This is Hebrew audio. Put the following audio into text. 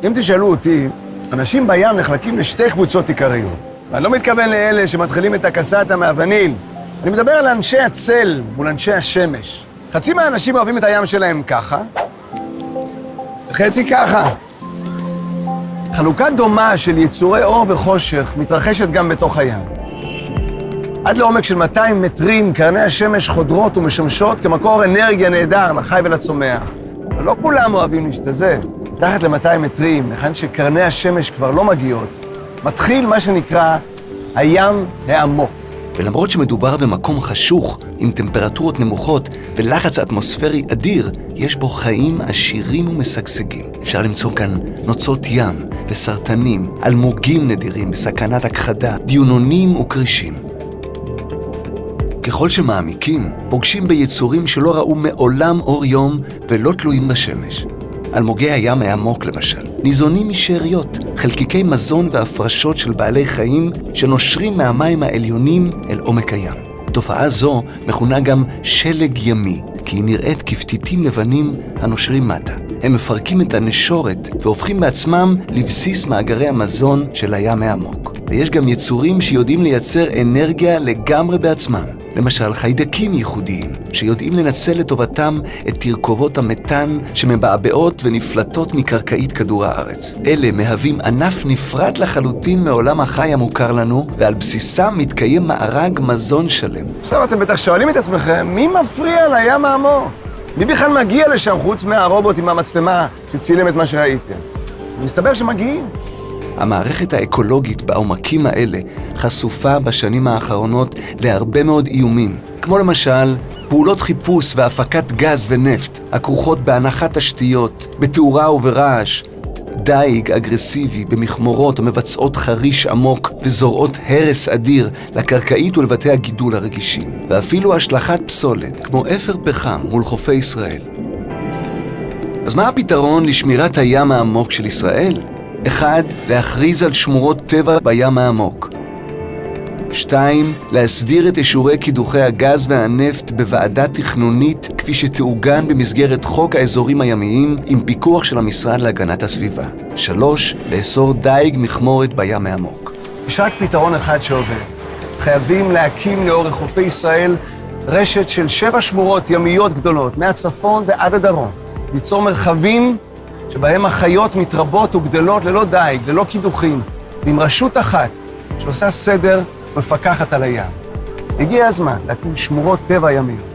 אם תשאלו אותי, אנשים בים נחלקים לשתי קבוצות עיקריות. אני לא מתכוון לאלה שמתחילים את הקסטה מהווניל. אני מדבר על אנשי הצל מול אנשי השמש. חצי מהאנשים אוהבים את הים שלהם ככה, וחצי ככה. חלוקה דומה של יצורי אור וחושך מתרחשת גם בתוך הים. עד לעומק של 200 מטרים, קרני השמש חודרות ומשמשות כמקור אנרגיה נהדר לחי ולצומח. אבל לא כולם אוהבים להשתזף. מתחת ל-200 מטרים, לכן שקרני השמש כבר לא מגיעות, מתחיל מה שנקרא הים העמוק. ולמרות שמדובר במקום חשוך, עם טמפרטורות נמוכות ולחץ אטמוספרי אדיר, יש בו חיים עשירים ומשגשגים. אפשר למצוא כאן נוצות ים וסרטנים, אלמוגים נדירים בסכנת הכחדה, דיונונים וקרישים. ככל שמעמיקים, פוגשים ביצורים שלא ראו מעולם אור יום ולא תלויים בשמש. אלמוגי הים העמוק למשל, ניזונים משאריות, חלקיקי מזון והפרשות של בעלי חיים שנושרים מהמים העליונים אל עומק הים. תופעה זו מכונה גם שלג ימי, כי היא נראית כפתיתים לבנים הנושרים מטה. הם מפרקים את הנשורת והופכים בעצמם לבסיס מאגרי המזון של הים העמוק. ויש גם יצורים שיודעים לייצר אנרגיה לגמרי בעצמם. למשל, חיידקים ייחודיים, שיודעים לנצל לטובתם את תרכובות המתאן שמבעבעות ונפלטות מקרקעית כדור הארץ. אלה מהווים ענף נפרד לחלוטין מעולם החי המוכר לנו, ועל בסיסם מתקיים מארג מזון שלם. עכשיו אתם בטח שואלים את עצמכם, מי מפריע לים העמוק? מי בכלל מגיע לשם חוץ מהרובוט עם המצלמה שצילם את מה שראיתם? מסתבר שמגיעים. המערכת האקולוגית בעומקים האלה חשופה בשנים האחרונות להרבה מאוד איומים, כמו למשל פעולות חיפוש והפקת גז ונפט, הכרוכות בהנחת תשתיות, בתאורה וברעש, דייג אגרסיבי במכמורות המבצעות חריש עמוק וזורעות הרס אדיר לקרקעית ולבתי הגידול הרגישים, ואפילו השלכת פסולת, כמו אפר פחם מול חופי ישראל. אז מה הפתרון לשמירת הים העמוק של ישראל? 1. להכריז על שמורות טבע בים העמוק. 2. להסדיר את אישורי קידוחי הגז והנפט בוועדה תכנונית כפי שתעוגן במסגרת חוק האזורים הימיים עם פיקוח של המשרד להגנת הסביבה. 3. לאסור דייג מכמורת בים העמוק. יש רק פתרון אחד שעובד. חייבים להקים לאורך חופי ישראל רשת של 7 שמורות ימיות גדולות, מהצפון ועד הדרום. ליצור מרחבים שבהם החיות מתרבות וגדלות ללא דייג, ללא קידוחים, ועם רשות אחת שעושה סדר ומפקחת על הים. הגיע הזמן להקים שמורות טבע ימיות.